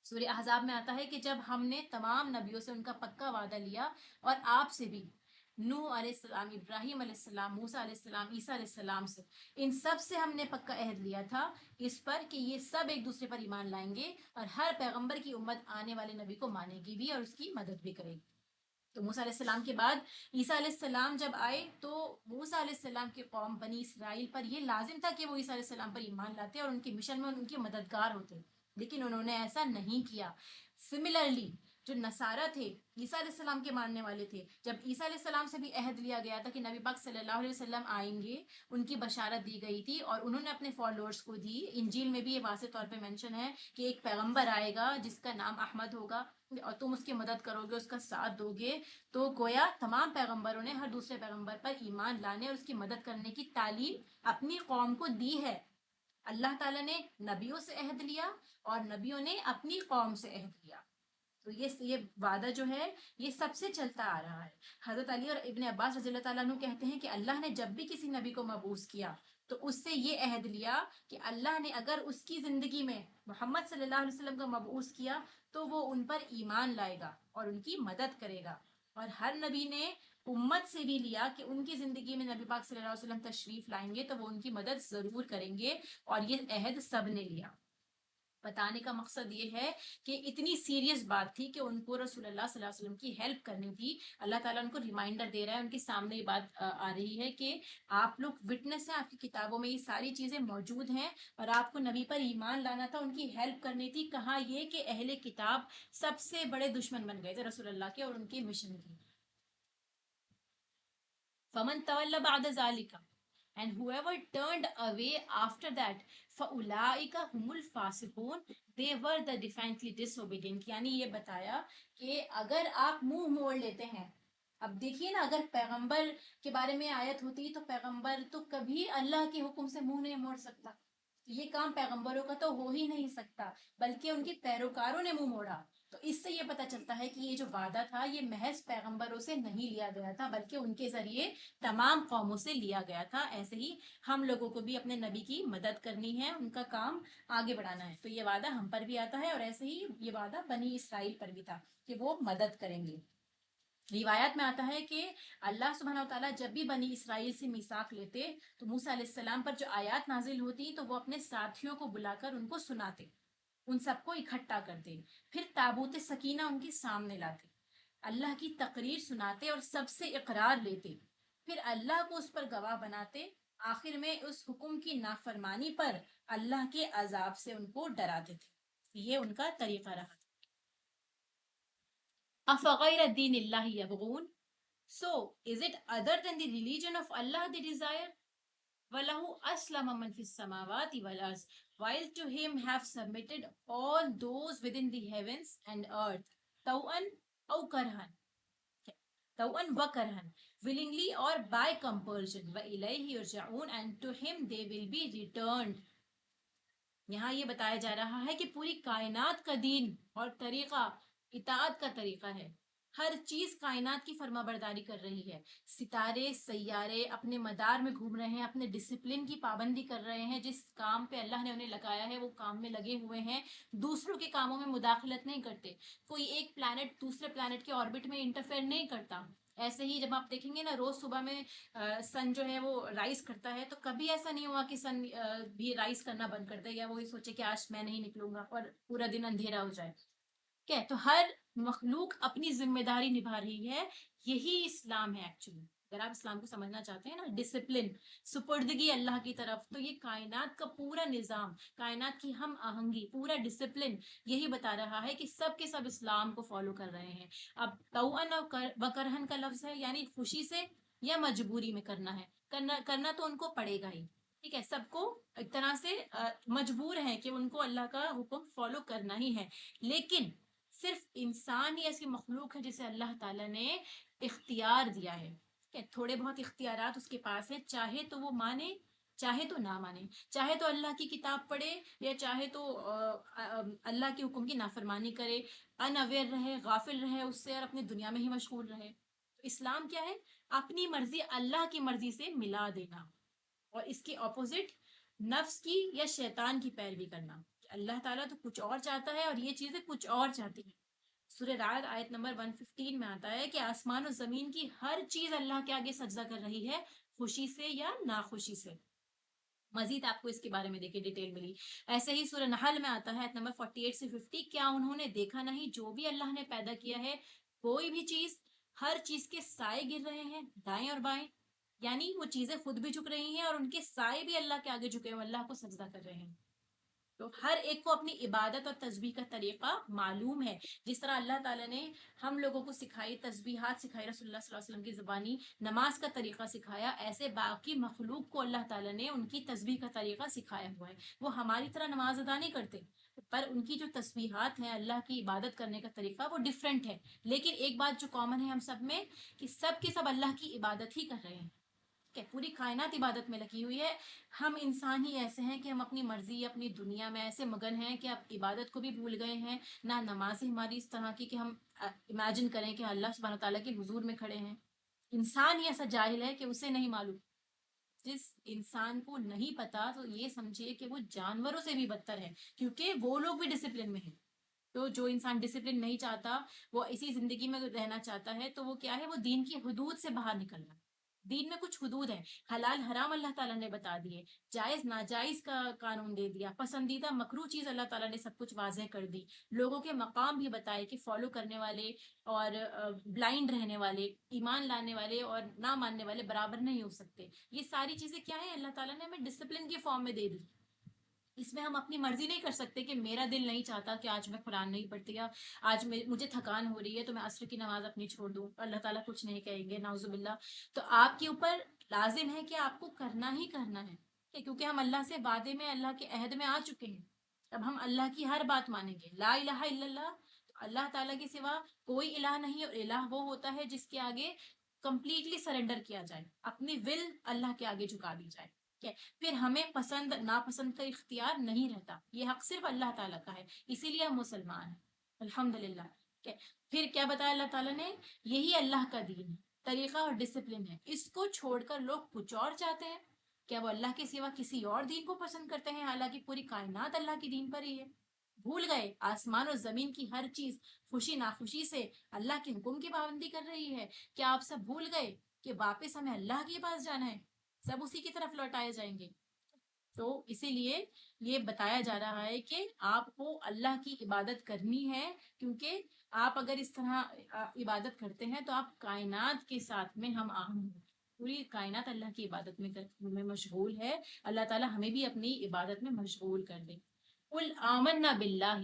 Speaker 1: سورہ احزاب میں آتا ہے کہ جب ہم نے تمام نبیوں سے ان کا پکا وعدہ لیا اور آپ سے بھی، نوح علیہ السلام، ابراہیم علیہ السلام، موسیٰ علیہ السلام، عیسیٰ علیہ السلام سے، ان سب سے ہم نے پکا عہد لیا تھا اس پر کہ یہ سب ایک دوسرے پر ایمان لائیں گے اور ہر پیغمبر کی امت آنے والے نبی کو مانے گی بھی اور اس کی مدد بھی کرے گی۔ تو موسیٰ علیہ السلام کے بعد عیسیٰ علیہ السلام جب آئے تو موسیٰ علیہ السلام کے قوم بنی اسرائیل پر یہ لازم تھا کہ وہ عیسیٰ علیہ السلام پر ایمان لاتے اور ان کے مشن میں ان کے مددگار ہوتے، لیکن انہوں نے ایسا نہیں کیا۔ سملرلی جو نصارہ تھے، عیسیٰ علیہ السلام کے ماننے والے تھے، جب عیسیٰ علیہ السلام سے بھی عہد لیا گیا تھا کہ نبی پاک صلی اللہ علیہ وسلم آئیں گے، ان کی بشارت دی گئی تھی اور انہوں نے اپنے فالوورز کو دی. انجیل میں بھی یہ واضح طور پہ مینشن ہے کہ ایک پیغمبر آئے گا جس کا نام احمد ہوگا اور تم اس کی مدد کرو گے، اس کا ساتھ دو گے. تو گویا تمام پیغمبروں نے ہر دوسرے پیغمبر پر ایمان لانے اور اس کی مدد کرنے کی تعلیم اپنی قوم کو دی ہے. اللہ تعالیٰ نے نبیوں سے عہد لیا اور نبیوں نے اپنی قوم سے عہد لیا. تو یہ وعدہ جو ہے یہ سب سے چلتا آ رہا ہے. حضرت علی اور ابن عباس رضی اللہ تعالیٰ عنہ کہتے ہیں کہ اللہ نے جب بھی کسی نبی کو مبعوث کیا تو اس سے یہ عہد لیا کہ اللہ نے اگر اس کی زندگی میں محمد صلی اللہ علیہ وسلم کو مبعوث کیا تو وہ ان پر ایمان لائے گا اور ان کی مدد کرے گا. اور ہر نبی نے امت سے بھی لیا کہ ان کی زندگی میں نبی پاک صلی اللہ علیہ وسلم تشریف لائیں گے تو وہ ان کی مدد ضرور کریں گے. اور یہ عہد سب نے لیا. بتانے کا مقصد یہ ہے کہ اتنی سیریس بات تھی کہ ان کو رسول اللہ صلی اللہ علیہ وسلم کی ہیلپ کرنی تھی. اللہ تعالیٰ ان کو ریمائنڈر دے رہا ہے، ان کے سامنے یہ بات آ رہی ہے کہ آپ لوگ وٹنس ہیں، آپ کی کتابوں میں یہ ساری چیزیں موجود ہیں اور آپ کو نبی پر ایمان لانا تھا، ان کی ہیلپ کرنی تھی. کہا یہ کہ اہل کتاب سب سے بڑے دشمن بن گئے تھے رسول اللہ کے اور ان کے مشن کی. فمن تولى بعد ذلك and whoever turned away after that فَأُولَٰئِكَ هُمُ الْفَاسِقُونَ they were the defiantly disobedient. یعنی یہ بتایا کہ اگر آپ منہ موڑ لیتے ہیں، اب دیکھیے نا، اگر پیغمبر کے بارے میں آیت ہوتی تو پیغمبر تو کبھی اللہ کے حکم سے منہ نہیں موڑ سکتا. یہ کام پیغمبروں کا تو ہو ہی نہیں سکتا، بلکہ ان کے پیروکاروں نے منہ موڑا. تو اس سے یہ پتہ چلتا ہے کہ یہ جو وعدہ تھا یہ محض پیغمبروں سے نہیں لیا گیا تھا بلکہ ان کے ذریعے تمام قوموں سے لیا گیا تھا. ایسے ہی ہم لوگوں کو بھی اپنے نبی کی مدد کرنی ہے، ان کا کام آگے بڑھانا ہے. تو یہ وعدہ ہم پر بھی آتا ہے اور ایسے ہی یہ وعدہ بنی اسرائیل پر بھی تھا کہ وہ مدد کریں گے. روایات میں آتا ہے کہ اللہ سبحانہ و تعالیٰ جب بھی بنی اسرائیل سے میثاق لیتے تو موسیٰ علیہ السلام پر جو آیات نازل ہوتی تو وہ اپنے ساتھیوں کو بلا کر ان کو سناتے، ان سب کو اکٹھا کرتے، پھر تابوت سکینہ ان کے سامنے لاتے، اللہ کی تقریر سناتے اور سب سے اقرار لیتے، پھر اللہ کو اس پر گواہ بناتے. آخر میں اس حکم کی نافرمانی پر اللہ کے عذاب سے ان کو ڈراتے تھے. یہ ان کا طریقہ رہا تھا. أَفَغَيْرَ دِينِ اللَّهِ يَبْغُونَ So, is it other than the religion of Allah they desire? وَلَهُ أَسْلَمَ مَنْ فِي السَّمَاوَاتِ وَالْأَرْضِ While to him have submitted all those within the heavens and earth, طَوْءًا أَوْ كَرْهًا طَوْءًا وَكَرْهًا willingly or by compulsion, وَإِلَيْهِ يُرْجَعُونَ and to him they will be returned. یہاں یہ بتایا جا رہا ہے کہ پوری کائنات کا دین اور طریقہ اطاعت کا طریقہ ہے. ہر چیز کائنات کی فرما برداری کر رہی ہے. ستارے سیارے اپنے مدار میں گھوم رہے ہیں، اپنے ڈسپلن کی پابندی کر رہے ہیں. جس کام پہ اللہ نے انہیں لگایا ہے وہ کام میں لگے ہوئے ہیں، دوسروں کے کاموں میں مداخلت نہیں کرتے. کوئی ایک پلانٹ دوسرے پلانٹ کے آربٹ میں انٹرفیئر نہیں کرتا. ایسے ہی جب آپ دیکھیں گے نا، روز صبح میں سن جو ہے وہ رائز کرتا ہے تو کبھی ایسا نہیں ہوا کہ سن بھی رائز کرنا بند کر دے یا وہی سوچے کہ آج میں نہیں نکلوں گا اور پورا دن اندھیرا ہو جائے. کیا تو ہر مخلوق اپنی ذمہ داری نبھا رہی ہے. یہی اسلام ہے ایکچولی. اگر آپ اسلام کو سمجھنا چاہتے ہیں نا، ڈسپلن، سپردگی اللہ کی طرف، تو یہ کائنات کا پورا نظام، کائنات کی ہم آہنگی، پورا ڈسپلن یہی بتا رہا ہے کہ سب کے سب اسلام کو فالو کر رہے ہیں. اب طوعاً و کرہن کا لفظ ہے، یعنی خوشی سے یا مجبوری میں کرنا ہے. کرنا تو ان کو پڑے گا ہی. ٹھیک ہے، سب کو ایک طرح سے مجبور ہے کہ ان کو اللہ کا حکم فالو کرنا ہی ہے. لیکن صرف انسان ہی ایسی مخلوق ہے جسے اللہ تعالیٰ نے اختیار دیا ہے. تھوڑے بہت اختیارات اس کے پاس ہے، چاہے تو وہ مانے چاہے تو نہ مانے، چاہے تو اللہ کی کتاب پڑھے یا چاہے تو اللہ کے حکم کی نافرمانی کرے، ان اویئر رہے، غافل رہے اس سے اور اپنی دنیا میں ہی مشغول رہے. تو اسلام کیا ہے؟ اپنی مرضی اللہ کی مرضی سے ملا دینا اور اس کے اپوزٹ نفس کی یا شیطان کی پیروی کرنا. اللہ تعالیٰ تو کچھ اور چاہتا ہے اور یہ چیزیں کچھ اور چاہتی ہیں. سورہ رعد آیت نمبر 115 میں آتا ہے کہ آسمان و زمین کی ہر چیز اللہ کے آگے سجدہ کر رہی ہے، خوشی سے یا ناخوشی سے. مزید آپ کو اس کے بارے میں دیکھیں ڈیٹیل ملی. ایسے ہی سورہ نحل میں آتا ہے آیت نمبر 48 سے 50، کیا انہوں نے دیکھا نہیں جو بھی اللہ نے پیدا کیا ہے، کوئی بھی چیز، ہر چیز کے سائے گر رہے ہیں دائیں اور بائیں. یعنی وہ چیزیں خود بھی جھک رہی ہیں اور ان کے سائے بھی اللہ کے آگے جھکے ہوئے اللہ کو سجدہ کر رہے ہیں. تو ہر ایک کو اپنی عبادت اور تسبیح کا طریقہ معلوم ہے. جس طرح اللہ تعالیٰ نے ہم لوگوں کو سکھائی، تسبیحات سکھائی، رسول اللہ صلی اللہ علیہ وسلم کی زبانی نماز کا طریقہ سکھایا، ایسے باقی مخلوق کو اللہ تعالیٰ نے ان کی تسبیح کا طریقہ سکھایا ہوا ہے. وہ ہماری طرح نماز ادا نہیں کرتے، پر ان کی جو تسبیحات ہیں، اللہ کی عبادت کرنے کا طریقہ وہ ڈفرینٹ ہے. لیکن ایک بات جو کامن ہے ہم سب میں، کہ سب کے سب اللہ کی عبادت ہی کر رہے ہیں. کہ پوری کائنات عبادت میں لگی ہوئی ہے. ہم انسان ہی ایسے ہیں کہ ہم اپنی مرضی، اپنی دنیا میں ایسے مگن ہیں کہ اب عبادت کو بھی بھول گئے ہیں. نہ نمازیں ہماری اس طرح کی کہ ہم امیجن کریں کہ اللہ سبحانہ تعالیٰ کے حضور میں کھڑے ہیں. انسان ہی ایسا جاہل ہے کہ اسے نہیں معلوم. جس انسان کو نہیں پتا تو یہ سمجھے کہ وہ جانوروں سے بھی بدتر ہے، کیونکہ وہ لوگ بھی ڈسپلن میں ہیں. تو جو انسان ڈسپلن نہیں چاہتا، وہ اسی زندگی میں رہنا چاہتا ہے، تو وہ کیا ہے، وہ دین کی حدود سے باہر نکلنا. دین میں کچھ حدود ہیں، حلال حرام اللہ تعالیٰ نے بتا دیے، جائز ناجائز کا قانون دے دیا، پسندیدہ مکروہ چیز اللہ تعالیٰ نے سب کچھ واضح کر دی. لوگوں کے مقام بھی بتائے کہ فالو کرنے والے اور بلائنڈ رہنے والے، ایمان لانے والے اور نہ ماننے والے برابر نہیں ہو سکتے. یہ ساری چیزیں کیا ہیں، اللہ تعالیٰ نے ہمیں ڈسپلن کی فارم میں دے دی. اس میں ہم اپنی مرضی نہیں کر سکتے کہ میرا دل نہیں چاہتا کہ آج میں قرآن نہیں پڑھتی، یا آج مجھے تھکان ہو رہی ہے تو میں عصر کی نماز اپنی چھوڑ دوں. اللہ تعالیٰ کچھ نہیں کہیں گے، نعوذ باللہ. تو آپ کے اوپر لازم ہے کہ آپ کو کرنا ہی کرنا ہے، کیونکہ ہم اللہ سے وعدے میں، اللہ کے عہد میں آ چکے ہیں. اب ہم اللہ کی ہر بات مانیں گے. لا الہ الا اللہ، تو اللہ تعالیٰ کے سوا کوئی الہ نہیں، اور الہ وہ ہوتا ہے جس کے آگے کمپلیٹلی سرنڈر کیا جائے، اپنی ول اللہ کے آگے جھکا دی جائے. پھر ہمیں پسند ناپسند کا اختیار نہیں رہتا، یہ حق صرف اللہ تعالیٰ کا ہے. اسی لیے ہم مسلمان ہیں، الحمدللہ. پھر کیا بتایا اللہ تعالیٰ نے، یہی اللہ کا دین ہے، طریقہ اور ڈسپلن ہے. اس کو چھوڑ کر لوگ کچھ اور چاہتے ہیں. کیا وہ اللہ کے سوا کسی اور دین کو پسند کرتے ہیں، حالانکہ پوری کائنات اللہ کی دین پر ہی ہے. بھول گئے آسمان اور زمین کی ہر چیز خوشی ناخوشی سے اللہ کے حکم کی پابندی کر رہی ہے. کیا آپ سب بھول گئے کہ واپس ہمیں اللہ کے پاس جانا ہے، سب اسی کی طرف لوٹائے جائیں گے. تو اسی لیے یہ بتایا جا رہا ہے کہ آپ کو اللہ کی عبادت کرنی ہے، کیونکہ آپ اگر اس طرح عبادت کرتے ہیں تو آپ کائنات کے ساتھ میں ہم آہنگ ہیں. پوری کائنات اللہ کی عبادت میں مشغول ہے. اللہ تعالیٰ ہمیں بھی اپنی عبادت میں مشغول کر دے. قل آمنا باللہ،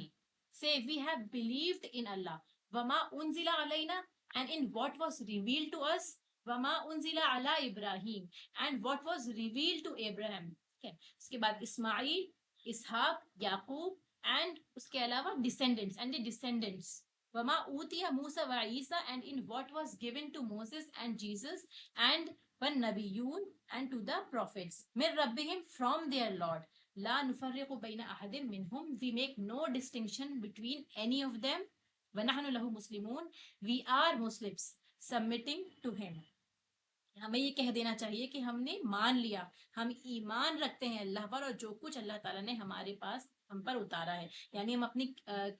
Speaker 1: say we have believed in Allah، وما انزل علینا، and in what was revealed to us، وما انزل علی ابراہیم، and what was revealed to Abraham. اس کے بعد اسماعیل، اسحاق، یعقوب، اینڈ اس کے علاوہ descendants and the descendants. وما اوتیا موسیٰ و عیسیٰ، and in what was given to Moses and Jesus and والنبیون and to the prophets من ربهم from their Lord. لا نفرق بین احد منہم، we make no distinction between any of them. ونحن له مسلمون، we are Muslims submitting to him. ہمیں یہ کہہ دینا چاہیے کہ ہم نے مان لیا، ہم ایمان رکھتے ہیں اللہ پر، اور جو کچھ اللہ تعالیٰ نے ہمارے پاس ہم پر اتارا ہے، یعنی ہم اپنی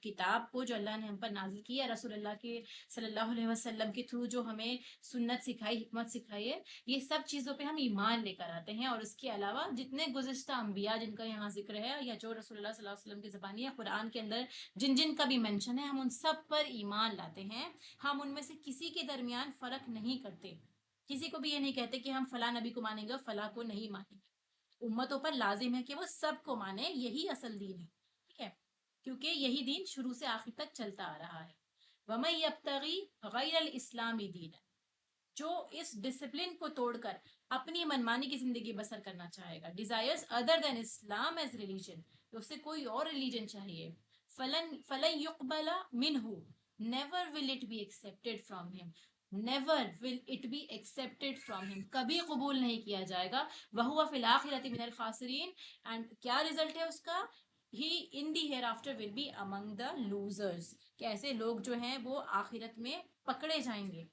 Speaker 1: کتاب کو جو اللہ نے ہم پر نازل کی ہے، رسول اللہ کے صلی اللہ علیہ وسلم کے تھرو جو ہمیں سنت سکھائی، حکمت سکھائی ہے، یہ سب چیزوں پہ ہم ایمان لے کر آتے ہیں. اور اس کے علاوہ جتنے گزشتہ انبیاء جن کا یہاں ذکر ہے، یا جو رسول اللہ صلی اللہ علیہ وسلم کی زبانی ہے، قرآن کے اندر جن جن کا بھی منشن ہے، ہم ان سب پر ایمان لاتے ہیں. ہم ان میں سے کسی کے درمیان فرق نہیں کرتے. کسی کو بھی یہ نہیں کہتے کہ ہم فلاں نبی کو مانیں گے، فلاں کو نہیں مانیں گے. امتوں پر لازم ہے کہ وہ سب کو مانیں، یہی اصل دین ہے. ٹھیک ہے، کیونکہ یہی دین شروع سے آخر تک چلتا آ رہا ہے. وَمَن يَبْتَغِي غَيْرَ الْإِسْلَامِ دِينًا، جو اس ڈسپلن کو توڑ کر اپنی منمانی کی زندگی بسر کرنا چاہے گا، desires other than Islam as religion، تو اسے کوئی اور ریلیجن چاہیے، فَلَن يُقْبَلَ مِنْهُ، never will it be accepted from him، never will it be accepted from him، کبھی قبول نہیں کیا جائے گا. وَهُوَ فِي الْآخِرَةِ مِنَ الْخَاسِرِينَ، اینڈ کیا رزلٹ ہے اس کا، he in the hereafter will be among the losers, کہ ایسے لوگ جو ہیں وہ آخرت میں پکڑے جائیں گے.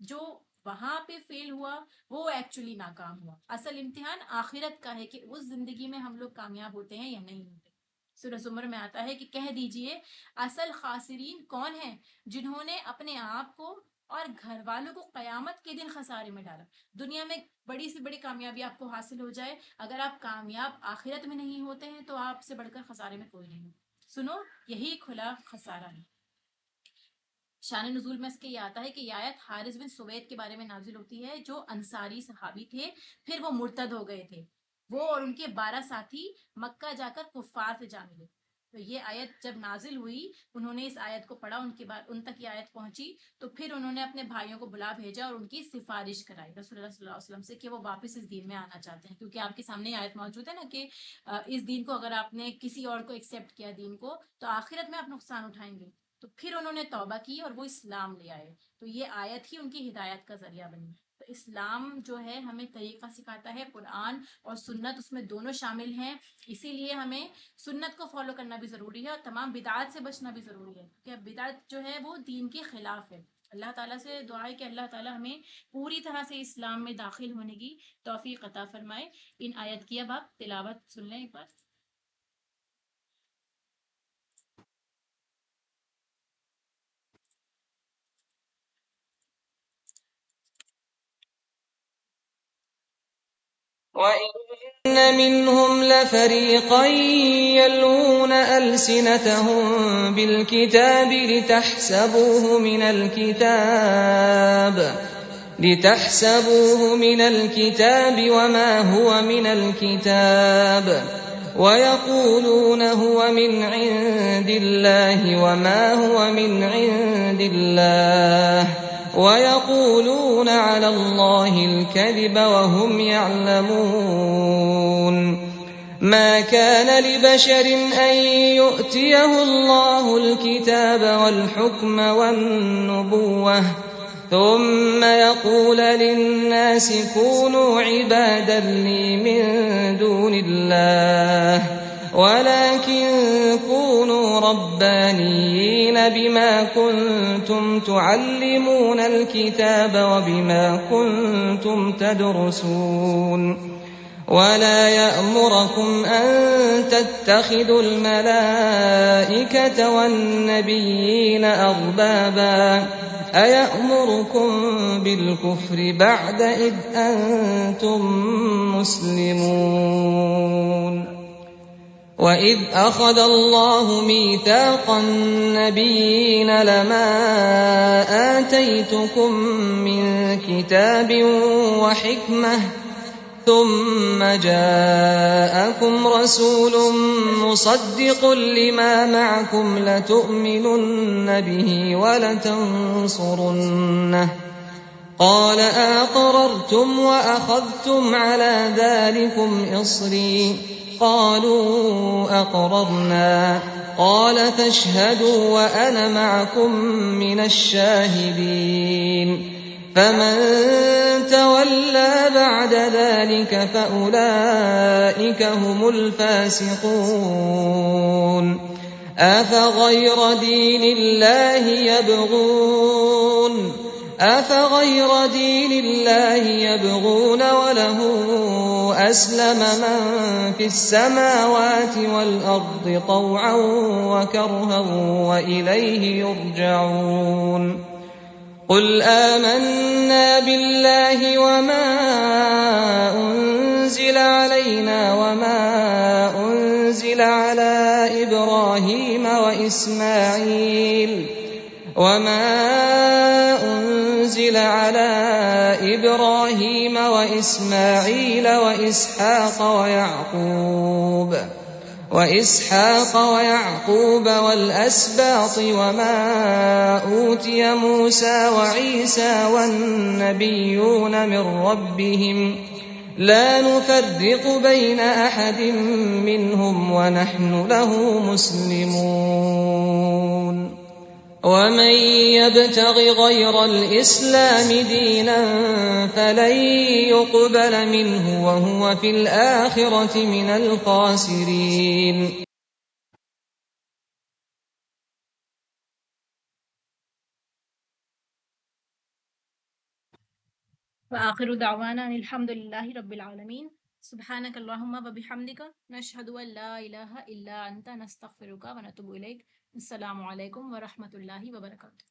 Speaker 1: جو وہاں پہ فیل ہوا وہ ایکچولی ناکام ہوا. اصل امتحان آخرت کا ہے کہ اس زندگی میں ہم لوگ کامیاب ہوتے ہیں یا نہیں ہوتے. سورہ زمر میں آتا ہے کہ کہہ دیجئے اصل خاسرین کون ہیں، جنہوں نے اپنے آپ کو اور گھر والوں کو قیامت کے دن خسارے میں ڈالا. دنیا میں بڑی سے بڑی کامیابی آپ کو حاصل ہو جائے، اگر آپ کامیاب آخرت میں نہیں ہوتے ہیں تو آپ سے بڑھ کر خسارے میں کوئی نہیں. سنو، یہی کھلا خسارہ ہے. شان نزول میں اس کے یہ آتا ہے کہ یہ آیت حارث بن سوید کے بارے میں نازل ہوتی ہے، جو انصاری صحابی تھے، پھر وہ مرتد ہو گئے تھے. وہ اور ان کے 12 ساتھی مکہ جا کر کفار سے جا ملے. تو یہ آیت جب نازل ہوئی، انہوں نے اس آیت کو پڑھا، ان کے بعد ان تک یہ آیت پہنچی، تو پھر انہوں نے اپنے بھائیوں کو بلا بھیجا اور ان کی سفارش کرائی رسول اللہ صلی اللہ علیہ وسلم سے کہ وہ واپس اس دین میں آنا چاہتے ہیں. کیونکہ آپ کے سامنے یہ آیت موجود ہے نا کہ اس دین کو اگر آپ نے کسی اور کو ایکسیپٹ کیا دین کو، تو آخرت میں آپ نقصان اٹھائیں گے. تو پھر انہوں نے توبہ کی اور وہ اسلام لے آئے. تو یہ آیت ہی ان کی ہدایت کا ذریعہ بنی. تو اسلام جو ہے ہمیں طریقہ سکھاتا ہے، قرآن اور سنت اس میں دونوں شامل ہیں. اسی لیے ہمیں سنت کو فالو کرنا بھی ضروری ہے اور تمام بدعات سے بچنا بھی ضروری ہے، کیونکہ بدعت جو ہے وہ دین کے خلاف ہے. اللہ تعالیٰ سے دعا ہے کہ اللہ تعالیٰ ہمیں پوری طرح سے اسلام میں داخل ہونے کی توفیق عطا فرمائے. ان آیت کی اب آپ تلاوت سن لیں ایک بار.
Speaker 2: وَإِنَّ مِنْهُمْ لَفَرِيقًا يَلْوُونَ أَلْسِنَتَهُم بِالْكِتَابِ لِتَحْسَبُوهُ مِنَ الْكِتَابِ وَمَا هُوَ مِنَ الْكِتَابِ وَيَقُولُونَ هُوَ مِنْ عِندِ اللَّهِ وَمَا هُوَ مِنْ عِندِ اللَّهِ وَيَقُولُونَ عَلَى اللَّهِ الْكَذِبَ وَهُمْ يَعْلَمُونَ. مَا كَانَ لِبَشَرٍ أَن يُؤْتِيَهُ اللَّهُ الْكِتَابَ وَالْحُكْمَ وَالنُّبُوَّةَ ثُمَّ يَقُولَ لِلنَّاسِ كُونُوا عِبَادًا لِّي مِن دُونِ اللَّهِ وَلَكِن كُونُوا رَبَّانِيِّينَ بِمَا كُنتُمْ تُعَلِّمُونَ الْكِتَابَ وَبِمَا كُنتُمْ تَدْرُسُونَ. وَلَا يَأْمُرَكُمْ أَن تَتَّخِذُوا الْمَلَائِكَةَ وَالنَّبِيِّينَ أَرْبَابًا أَيَأْمُرُكُم بِالْكُفْرِ بَعْدَ إِذْ أَنتُم مُّسْلِمُونَ. وَإِذْ أَخَذَ اللَّهُ مِيثَاقَ النَّبِيِّينَ لَمَا آتَيْتُكُم مِّن كِتَابٍ وَحِكْمَةٍ ثُمَّ جَاءَكُمْ رَسُولٌ مُّصَدِّقٌ لِّمَا مَعَكُمْ لَتُؤْمِنُنَّ بِهِ وَلَتَنصُرُنَّهُ قَالَ أَأَقْرَرْتُمْ وَأَخَذْتُمْ عَلَىٰ ذَٰلِكُمْ إِصْرِي قَالُوا أَقْرَرْنَا قَالَ فَاشْهَدُوا وَأَنَا مَعَكُم مِّنَ الشَّاهِدِينَ. فَمَن تَوَلَّىٰ بَعْدَ ذَٰلِكَ فَأُولَٰئِكَ هُمُ الْفَاسِقُونَ. أَفَغَيْرَ دِينِ اللَّهِ يَبْغُونَ وَلَهُ أَسْلَمَ مَن فِي السَّمَاوَاتِ وَالْأَرْضِ طَوْعًا وَكَرْهًا وَإِلَيْهِ يُرْجَعُونَ. قُلْ آمَنَّا بِاللَّهِ وَمَا أُنزِلَ عَلَيْنَا وَمَا أُنزِلَ عَلَىٰ إِبْرَاهِيمَ وَإِسْمَاعِيلَ وَإِسْحَاقَ وَيَعْقُوبَ وَالْأَسْبَاطِ وَمَا أُوتِيَ مُوسَىٰ وَعِيسَىٰ وَالنَّبِيُّونَ مِن رَّبِّهِمْ لَا نُفَرِّقُ بَيْنَ أَحَدٍ مِّنْهُمْ وَنَحْنُ لَهُ مُسْلِمُونَ. وَمَن يَبْتَغِ غَيْرَ الْإِسْلَامِ دِينًا فَلَن يُقْبَلَ مِنْهُ وَهُوَ فِي الْآخِرَةِ مِنَ الْخَاسِرِينَ.
Speaker 1: وآخر دعوانا ان الحمد للہ رب العالمین. سبحانک اللہم وبحمدک نشہد ان لا الہ الا انت نستغفرک ونتوب الیک. السلام علیکم ورحمۃ اللہ وبرکاتہ.